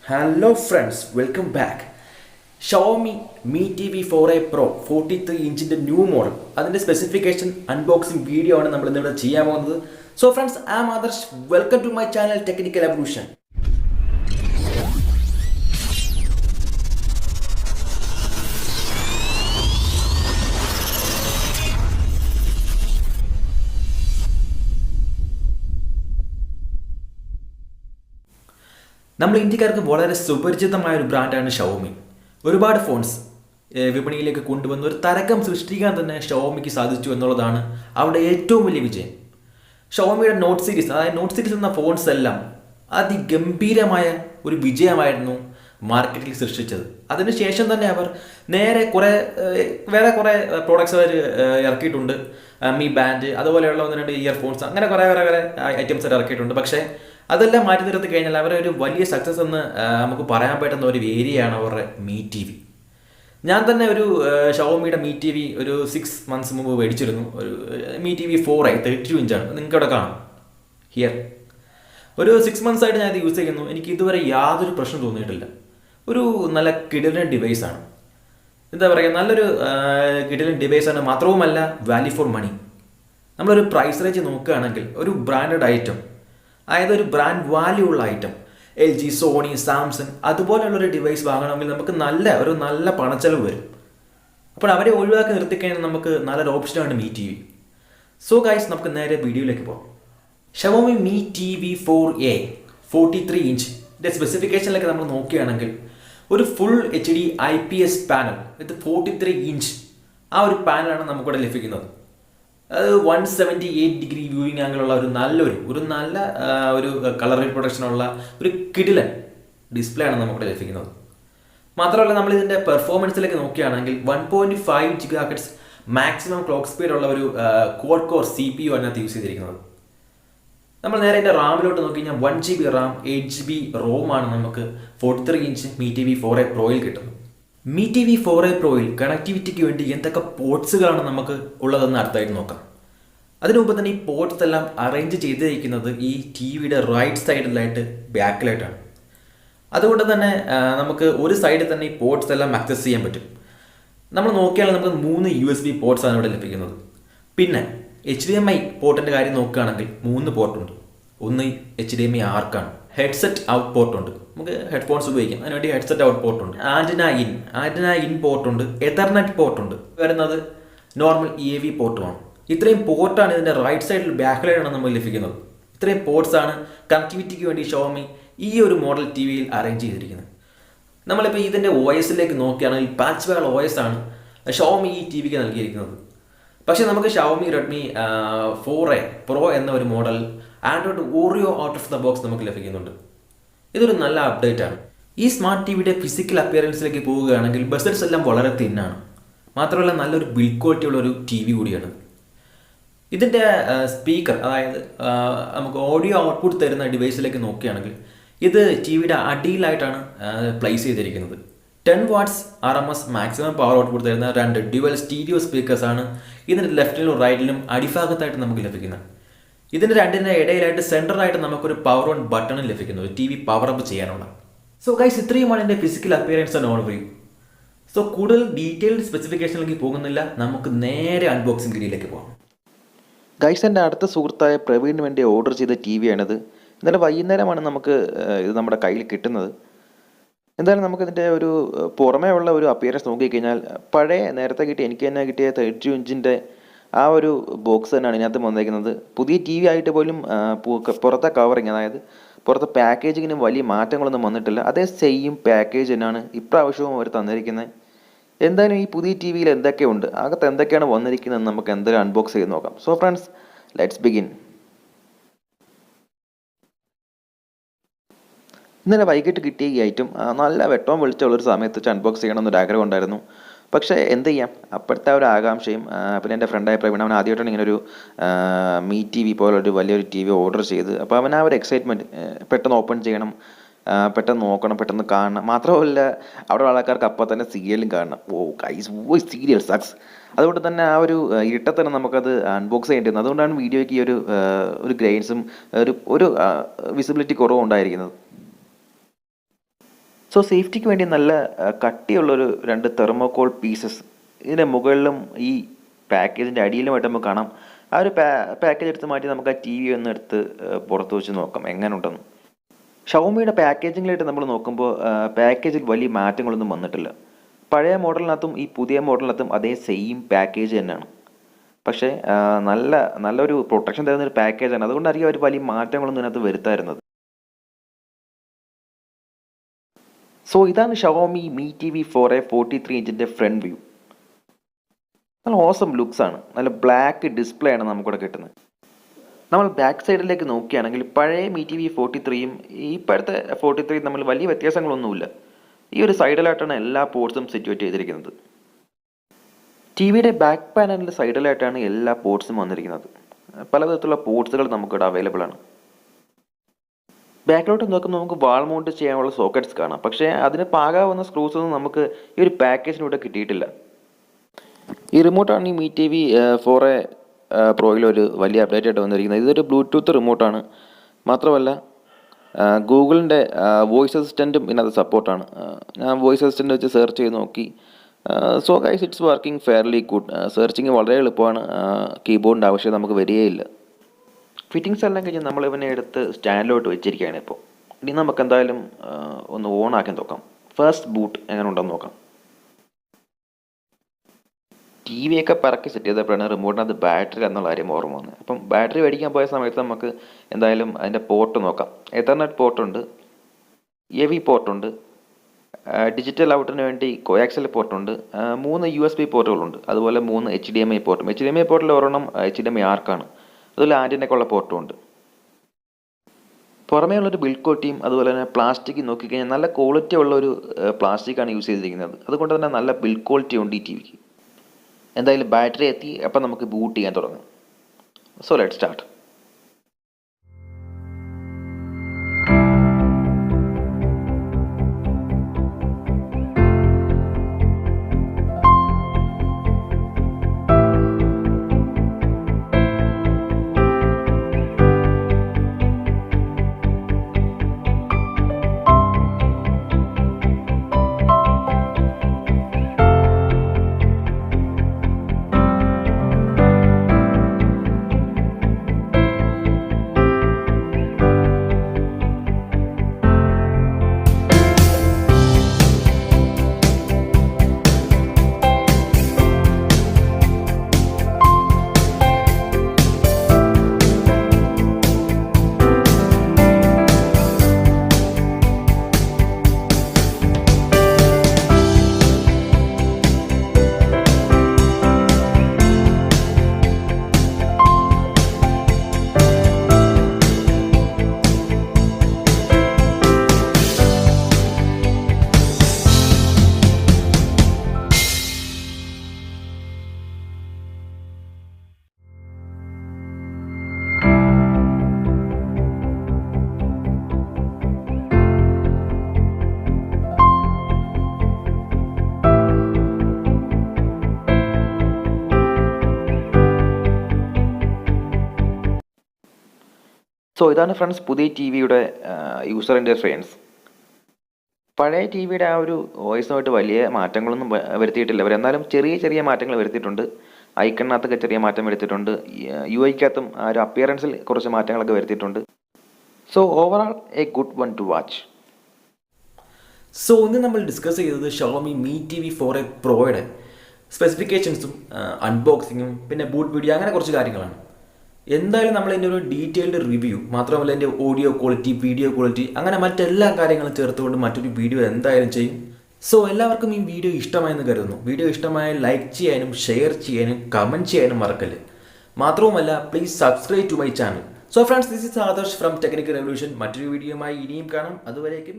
Hello friends, welcome back. Xiaomi Mi TV 4a Pro 43 ഇഞ്ചിൻ്റെ new model അതിൻ്റെ specification unboxing video ആണ് നമ്മൾ ഇന്നിവിടെ ചെയ്യാൻ പോകുന്നത്. So friends, I am Adarsh. Welcome to my channel Technical Evolution. നമ്മൾ ഇന്ത്യക്കാർക്ക് വളരെ സുപരിചിതമായ ഒരു ബ്രാൻഡാണ് ഷവോമി. ഒരുപാട് ഫോൺസ് വിപണിയിലേക്ക് കൊണ്ടുവന്ന് ഒരു തരംഗം സൃഷ്ടിക്കാൻ തന്നെ ഷവോമിക്ക് സാധിച്ചു എന്നുള്ളതാണ് അവരുടെ ഏറ്റവും വലിയ വിജയം. ഷവോമിയുടെ നോട്ട് സീരീസ്, അതായത് നോട്ട് സീരീസ് എന്ന ഫോൺസ് എല്ലാം അതിഗംഭീരമായ ഒരു വിജയമായിരുന്നു മാർക്കറ്റിൽ സൃഷ്ടിച്ചത്. അതിനുശേഷം തന്നെ അവർ നേരെ വേറെ കുറേ പ്രോഡക്ട്സ് അവർ ഇറക്കിയിട്ടുണ്ട്. മി ബാൻഡ്, അതുപോലെയുള്ള ഒന്ന് രണ്ട് ഇയർഫോൺസ്, അങ്ങനെ കുറേ ഐറ്റംസ് ഇറക്കിയിട്ടുണ്ട്. പക്ഷേ അതെല്ലാം മാറ്റി നിർത്തി കഴിഞ്ഞാൽ അവരെ ഒരു വലിയ സക്സസ് എന്ന് നമുക്ക് പറയാൻ പറ്റുന്ന ഒരു ഏരിയയാണ് അവരുടെ മി ടി വി. ഞാൻ തന്നെ ഒരു ഷവോമിയുടെ മി ടി വി ഒരു 6 months മുമ്പ് മേടിച്ചിരുന്നു. ഒരു മി ടി വി 4i 32 ഇഞ്ചാണ്. നിങ്ങൾക്ക് അവിടെ കാണാം ഹിയർ. ഒരു 6 months ആയിട്ട് ഞാൻ ഇത് യൂസ് ചെയ്യുന്നു. എനിക്ക് ഇതുവരെ യാതൊരു പ്രശ്നം തോന്നിയിട്ടില്ല. ഒരു നല്ല കിടിലൻ ഡിവൈസാണ്. എന്താ പറയുക, നല്ലൊരു കിടിലൻ ഡിവൈസാണ്. മാത്രവുമല്ല വാല്യൂ ഫോർ മണി. നമ്മളൊരു പ്രൈസ് റേഞ്ച് നോക്കുകയാണെങ്കിൽ ഒരു ബ്രാൻഡഡ് ഐറ്റം, അതായത് ഒരു ബ്രാൻഡ് വാല്യൂ ഉള്ള item, L G, Sony, Samsung അതുപോലെയുള്ളൊരു ഡിവൈസ് വാങ്ങണമെങ്കിൽ നമുക്ക് നല്ല പണച്ചെലവ് വരും. അപ്പോൾ അവരെ ഒഴിവാക്കി നിർത്തിക്കഴിഞ്ഞാൽ നമുക്ക് നല്ലൊരു ഓപ്ഷനാണ് മി ടി വി. സോ ഗൈസ്, നമുക്ക് നേരെ വീഡിയോയിലേക്ക് പോകാം. ഷവോമി മി ടി വി 4a 43 ഇഞ്ച് ഇതിൻ്റെ സ്പെസിഫിക്കേഷനിലേക്ക് നമ്മൾ നോക്കുകയാണെങ്കിൽ ഒരു ഫുൾ HD IPS പാനൽ വിത്ത് 43 ഇഞ്ച് ആ ഒരു പാനലാണ് നമുക്കിവിടെ ലഭിക്കുന്നത്. അത് 178 വ്യൂവിംഗ് ആംഗിളുള്ള ഒരു നല്ല കളർ റീപ്രൊഡക്ഷനുള്ള ഒരു കിടിലൻ ഡിസ്പ്ലേ ആണ് നമുക്കിവിടെ ലഭിക്കുന്നത്. മാത്രമല്ല, നമ്മൾ ഇതിൻ്റെ പെർഫോമൻസിലേക്ക് നോക്കുകയാണെങ്കിൽ 1.5 GHz മാക്സിമം ക്ലോക്ക് സ്പീഡുള്ള ഒരു ക്വാഡ് കോർ CPU അതിനകത്ത് യൂസ് ചെയ്തിരിക്കുന്നത്. നമ്മൾ നേരെ ഇതിൻ്റെ റാമിലോട്ട് നോക്കി കഴിഞ്ഞാൽ 1 GB റാം 8 GB ROM ആണ് നമുക്ക് 43 ഇഞ്ച് മി ടി വി 4a പ്രോയിൽ കിട്ടുന്നത്. മി ടി വി 4a പ്രോയിൽ കണക്ടിവിറ്റിക്ക് വേണ്ടി എന്തൊക്കെ പോർട്സുകളാണ് നമുക്ക് ഉള്ളതെന്ന് അടുത്തായിട്ട് നോക്കാം. അതിനു മുമ്പ് തന്നെ ഈ പോർട്സ് എല്ലാം അറേഞ്ച് ചെയ്തിരിക്കുന്നത് ഈ ടി വിയുടെ റൈറ്റ് സൈഡിലായിട്ട് ബാക്കിലായിട്ടാണ്. അതുകൊണ്ട് തന്നെ നമുക്ക് ഒരു സൈഡിൽ തന്നെ ഈ പോർട്സ് എല്ലാം ആക്സസ് ചെയ്യാൻ പറ്റും. നമ്മൾ നോക്കിയാൽ നമുക്ക് 3 USB പോർട്സ് ആണ് ഇവിടെ ലഭിക്കുന്നത്. പിന്നെ HDMI പോർട്ടിൻ്റെ കാര്യം നോക്കുകയാണെങ്കിൽ 3 പോർട്ടുണ്ട്. ഒന്ന് HDMI ആർക്കാണ്. ഹെഡ്സെറ്റ് ഔട്ട് പോർട്ടുണ്ട്, നമുക്ക് ഹെഡ്ഫോൺസ് ഉപയോഗിക്കാം, അതിനുവേണ്ടി ഹെഡ്സെറ്റ് ഔട്ട് പോർട്ടുണ്ട്. ആൻറ്റിന ഇൻ പോർട്ടുണ്ട്. എതർനെറ്റ് പോർട്ടുണ്ട്. വരുന്നത് നോർമൽ EAV പോർട്ടുമാണ്. ഇത്രയും പോർട്ടാണ് ഇതിൻ്റെ റൈറ്റ് സൈഡിൽ ബാക്കിലായിട്ടാണ് നമുക്ക് ലഭിക്കുന്നത്. ഇത്രയും പോർട്സാണ് കണക്ടിവിറ്റിക്ക് വേണ്ടി ഷവോമി ഈ ഒരു മോഡൽ ടി വിയിൽ അറേഞ്ച് ചെയ്തിരിക്കുന്നത്. നമ്മളിപ്പോൾ ഇതിൻ്റെ OS-ലേക്ക് നോക്കുകയാണെങ്കിൽ പാച്ച് വേൾ OS ആണ് ഷവോമി ഈ ടി വിക്ക് നൽകിയിരിക്കുന്നത്. പക്ഷേ നമുക്ക് ഷവോമി റെഡ്മി 4a Pro എന്ന ഒരു model Android Oreo out of the box നമുക്ക് ലഭിക്കുന്നുണ്ട്. ഇതൊരു നല്ല അപ്ഡേറ്റ് ആണ്. ഈ സ്മാർട്ട് ടി വിയുടെ ഫിസിക്കൽ അപ്പിയറൻസിലേക്ക് പോവുകയാണെങ്കിൽ ബസൽസ് എല്ലാം വളരെ തിന്നാണ്. മാത്രമല്ല, നല്ലൊരു ബിൽഡ് ക്വാളിറ്റി ഉള്ള ഒരു ടി വി കൂടിയാണ്. ഇതിൻ്റെ സ്പീക്കർ, അതായത് നമുക്ക് ഓഡിയോ ഔട്ട്പുട്ട് തരുന്ന ഡിവൈസിലേക്ക് നോക്കുകയാണെങ്കിൽ ഇത് ടി വിയുടെ അടിയിലായിട്ടാണ് പ്ലേസ് ചെയ്തിരിക്കുന്നത്. 10 watts RMS maximum power output തരുന്ന 2 ഡ്യുവൽ സ്റ്റീരിയോ സ്പീക്കേഴ്സാണ് ഇതിൻ്റെ ലെഫ്റ്റിലും റൈറ്റിലും അടിഭാഗത്തായിട്ട് നമുക്ക് ലഭിക്കുന്നത്. ഇതിൻ്റെ രണ്ടിൻ്റെ ഇടയിലായിട്ട് സെൻറ്ററായിട്ട് നമുക്കൊരു പവർ ഓൺ ബട്ടൺ ലഭിക്കുന്നു, ടി വി പവർ അപ്പ് ചെയ്യാനുള്ള. സോ ഗൈസ്, ഇത്രയുമാണ് എൻ്റെ physical appearance and overview. So കൂടുതൽ ഡീറ്റെയിൽഡ് സ്പെസിഫിക്കേഷനിലേക്ക് പോകുന്നില്ല, നമുക്ക് നേരെ അൺബോക്സിംഗ് വീഡിയോയിലേക്ക് പോകാം. ഗൈസ്, എൻ്റെ അടുത്ത സുഹൃത്തായ പ്രവീണിന് വേണ്ടി ഓർഡർ ചെയ്ത ടി വിയാണിത്. ഇന്നലെ വൈകുന്നേരമാണ് നമുക്ക് ഇത് നമ്മുടെ കയ്യിൽ കിട്ടുന്നത്. എന്തായാലും നമുക്കിതിൻ്റെ ഒരു പുറമേ ഉള്ള ഒരു അപ്പിയറൻസ് നോക്കിക്കഴിഞ്ഞാൽ പഴയ നേരത്തെ എനിക്ക് തന്നെ കിട്ടിയ 32 ഇഞ്ചിൻ്റെ ആ ഒരു ബോക്സ് തന്നെയാണ് ഇതിനകത്ത് വന്നിരിക്കുന്നത്. പുതിയ ടി വി ആയിട്ട് പോലും പുറത്തെ കവറിങ്, അതായത് പുറത്തെ പാക്കേജിങ്ങിന് വലിയ മാറ്റങ്ങളൊന്നും വന്നിട്ടില്ല. അതേ സെയിം പാക്കേജ് തന്നെയാണ് ഇപ്രാവശ്യവും അവർ തന്നിരിക്കുന്നത്. എന്തായാലും ഈ പുതിയ ടി വിയിൽ എന്തൊക്കെയുണ്ട്, അകത്ത് എന്തൊക്കെയാണ് വന്നിരിക്കുന്നതെന്ന് നമുക്ക് എന്തായാലും അൺബോക്സ് ചെയ്ത് നോക്കാം. So friends, let's begin. ഇന്നലെ വൈകിട്ട് കിട്ടിയ ഈ ഐറ്റം നല്ല വെട്ടവും വെളിച്ചമുള്ളൊരു സമയത്ത് വെച്ച് അൺബോക്സ് ചെയ്യണമെന്നൊരു ആഗ്രഹം ഉണ്ടായിരുന്നു. പക്ഷേ എന്ത് ചെയ്യാം, അപ്പോഴത്തെ ഒരു ആകാംക്ഷയും പിന്നെ എൻ്റെ ഫ്രണ്ടായ പ്രവീൺ, അവൻ ആദ്യമായിട്ടാണ് ഇങ്ങനെ ഒരു മി ടി വി പോലൊരു വലിയൊരു ടി വി ഓർഡർ ചെയ്ത്. അപ്പോൾ അവൻ ആ ഒരു എക്സൈറ്റ്മെൻറ്റ്, പെട്ടെന്ന് ഓപ്പൺ ചെയ്യണം, പെട്ടെന്ന് നോക്കണം, പെട്ടെന്ന് കാണണം. മാത്രമല്ല, അവിടെ ആൾക്കാർക്ക് അപ്പോൾ തന്നെ സീരിയലും കാണണം. Serial sucks. അതുകൊണ്ട് തന്നെ ആ ഒരു ഇരുട്ടത്ത് തന്നെ നമുക്കത് അൺബോക്സ് ചെയ്യേണ്ടി വന്നു. അതുകൊണ്ടാണ് വീഡിയോയ്ക്ക് ഈ ഒരു ഗ്രെയിൻസും ഒരു വിസിബിലിറ്റി കുറവും ഉണ്ടായിരിക്കുന്നത്. സോ സേഫ്റ്റിക്ക് വേണ്ടി നല്ല കട്ടിയുള്ളൊരു 2 തെർമോകോൾ പീസസ് ഇതിൻ്റെ മുകളിലും ഈ പാക്കേജിൻ്റെ അടിയിലുമായിട്ട് നമുക്ക് കാണാം. ആ ഒരു പാക്കേജ് എടുത്ത് മാറ്റി നമുക്ക് ആ ടി വി ഒന്ന് എടുത്ത് പുറത്ത് വെച്ച് നോക്കാം എങ്ങനെ ഉണ്ടെന്ന്. ഷവോമിയുടെ പാക്കേജിങ്ങിലായിട്ട് നമ്മൾ നോക്കുമ്പോൾ പാക്കേജിൽ വലിയ മാറ്റങ്ങളൊന്നും വന്നിട്ടില്ല. പഴയ മോഡലിനകത്തും ഈ പുതിയ മോഡലിനകത്തും അതേ സെയിം പാക്കേജ് തന്നെയാണ്. പക്ഷേ നല്ലൊരു പ്രൊട്ടക്ഷൻ തരുന്നൊരു പാക്കേജാണ്. അതുകൊണ്ടായിരിക്കും അവർ വലിയ മാറ്റങ്ങളൊന്നും ഇതിനകത്ത് വരുത്തായിരുന്നത്. സോ ഇതാണ് ഷവോമി Mi TV 4a 43 ഇഞ്ചിൻ്റെ ഫ്രണ്ട് വ്യൂ. നല്ല ഓസം ലുക്സ് ആണ്. നല്ല ബ്ലാക്ക് ഡിസ്പ്ലേ ആണ് നമുക്കിവിടെ കിട്ടുന്നത്. നമ്മൾ ബാക്ക് സൈഡിലേക്ക് നോക്കുകയാണെങ്കിൽ പഴയ Mi TV 43യും ഇപ്പോഴത്തെ 43 തമ്മിൽ വലിയ വ്യത്യാസങ്ങളൊന്നുമില്ല. ഈ ഒരു സൈഡിലായിട്ടാണ് എല്ലാ പോർട്സും സിറ്റുവേറ്റ് ചെയ്തിരിക്കുന്നത്. ടി വിയുടെ ബാക്ക് പാനലിൻ്റെ സൈഡിലായിട്ടാണ് എല്ലാ പോർട്സും വന്നിരിക്കുന്നത്. പലവിധത്തിലുള്ള പോർട്സുകൾ നമുക്കിവിടെ അവൈലബിൾ ആണ്. ബാക്കിലോട്ട് നോക്കുമ്പോൾ നമുക്ക് വാൾ മൗണ്ട് ചെയ്യാനുള്ള സോക്കറ്റ്സ് കാണാം. പക്ഷേ അതിന് പാകാവുന്ന സ്ക്രൂസ് ഒന്നും നമുക്ക് ഈ ഒരു പാക്കേജിലൂടെ കിട്ടിയിട്ടില്ല. ഈ റിമോട്ടാണ് ഈ Mi TV 4a പ്രോയിലൊരു വലിയ അപ്ഡേറ്റ് ആയിട്ട് വന്നിരിക്കുന്നത്. ഇതൊരു ബ്ലൂടൂത്ത് റിമോട്ടാണ്. മാത്രമല്ല ഗൂഗിളിൻ്റെ വോയിസ് അസിസ്റ്റൻറ്റും ഇതിനകത്ത് സപ്പോർട്ടാണ്. ഞാൻ വോയിസ് അസിസ്റ്റൻ്റ് വെച്ച് സെർച്ച് ചെയ്ത് നോക്കി. So guys it's working fairly good. Searching വളരെ എളുപ്പമാണ്. കീബോർഡിൻ്റെ ആവശ്യം നമുക്ക് വരികയില്ല. ഫിറ്റിങ്സ് എല്ലാം കഴിഞ്ഞ് നമ്മൾ ഇവനെ എടുത്ത് സ്റ്റാൻഡിലോട്ട് വെച്ചിരിക്കുകയാണ് ഇപ്പോൾ. ഇനി നമുക്ക് എന്തായാലും ഒന്ന് ഓൺ ആക്കി നോക്കാം. ഫസ്റ്റ് ബൂട്ട് എങ്ങനെ ഉണ്ടെന്ന് നോക്കാം. ടി വിയൊക്കെ പറക്കി സെറ്റ് ചെയ്തപ്പോഴാണ് റിമോട്ടിനകത്ത് ബാറ്ററി എന്നുള്ള കാര്യം ഓർമ്മ വന്നത്. അപ്പം ബാറ്ററി മേടിക്കാൻ പോയ സമയത്ത് നമുക്ക് എന്തായാലും അതിൻ്റെ പോർട്ട് നോക്കാം. എതർനെറ്റ് പോർട്ടുണ്ട്, AV പോർട്ടുണ്ട്, ഡിജിറ്റൽ ഔട്ടിന് വേണ്ടി കോയാക്സൽ പോർട്ടുണ്ട്, 3 USB പോർട്ടുകളുണ്ട്, അതുപോലെ 3 HDMI പോർട്ടും. HDMI പോർട്ടിൽ ഒരെണ്ണം HDMI ആർക്കാണ്, അതുപോലെ ആൻറ്റിനൊക്കെ ഉള്ള പോർട്ടും ഉണ്ട്. പുറമേ ഉള്ളൊരു ബിൽഡ് ക്വാളിറ്റിയും അതുപോലെ തന്നെ പ്ലാസ്റ്റിക് നോക്കിക്കഴിഞ്ഞാൽ നല്ല ക്വാളിറ്റി ഉള്ളൊരു പ്ലാസ്റ്റിക്കാണ് യൂസ് ചെയ്തിരിക്കുന്നത്. അതുകൊണ്ട് തന്നെ നല്ല ബിൽഡ് ക്വാളിറ്റി ഉണ്ട് ഈ ടി വിക്ക്. എന്തായാലും ബാറ്ററി എത്തി. അപ്പം നമുക്ക് ബൂട്ട് ചെയ്യാൻ തുടങ്ങാം. So let start. സോ ഇതാണ് ഫ്രണ്ട്സ് പുതിയ ടി വിയുടെ യൂസർ ഇൻ്റർഫേസ്. പഴയ ടി വിയുടെ ആ ഒരു വോയിസുമായിട്ട് വലിയ മാറ്റങ്ങളൊന്നും വരുത്തിയിട്ടില്ല അവർ. എന്നാലും ചെറിയ മാറ്റങ്ങൾ വരുത്തിയിട്ടുണ്ട്. ഐക്കണിനകത്തൊക്കെ ചെറിയ മാറ്റം വരുത്തിയിട്ടുണ്ട്. UI-ക്കകത്തും ആ ഒരു അപ്പിയറൻസിൽ കുറച്ച് മാറ്റങ്ങളൊക്കെ വരുത്തിയിട്ടുണ്ട്. So overall A good one two watch. So ഇന്ന് നമ്മൾ ഡിസ്കസ് ചെയ്തത് ഷവോമി Mi TV 4a പ്രോയുടെ സ്പെസിഫിക്കേഷൻസും അൺബോക്സിങ്ങും പിന്നെ ബൂട്ട് വീഡിയോ അങ്ങനെ കുറച്ച് കാര്യങ്ങളാണ്. എന്തായാലും നമ്മൾ ഇതിൻ്റെ ഒരു ഡീറ്റെയിൽഡ് റിവ്യൂ മാത്രമല്ല എൻ്റെ ഓഡിയോ ക്വാളിറ്റി, വീഡിയോ ക്വാളിറ്റി അങ്ങനെ മറ്റെല്ലാ കാര്യങ്ങളും ചേർത്തുകൊണ്ട് മറ്റൊരു വീഡിയോ എന്തായാലും ചെയ്യും. സോ എല്ലാവർക്കും ഈ വീഡിയോ ഇഷ്ടമായെന്ന് കരുതുന്നു. വീഡിയോ ഇഷ്ടമായാൽ ലൈക്ക് ചെയ്യാനും ഷെയർ ചെയ്യാനും കമൻറ്റ് ചെയ്യാനും മറക്കല്ല്. മാത്രവുമല്ല please subscribe to my channel. So friends, this is Adarsh from Technical Revolution. മറ്റൊരു വീഡിയോയുമായി ഇനിയും കാണാം. അതുവരേക്കും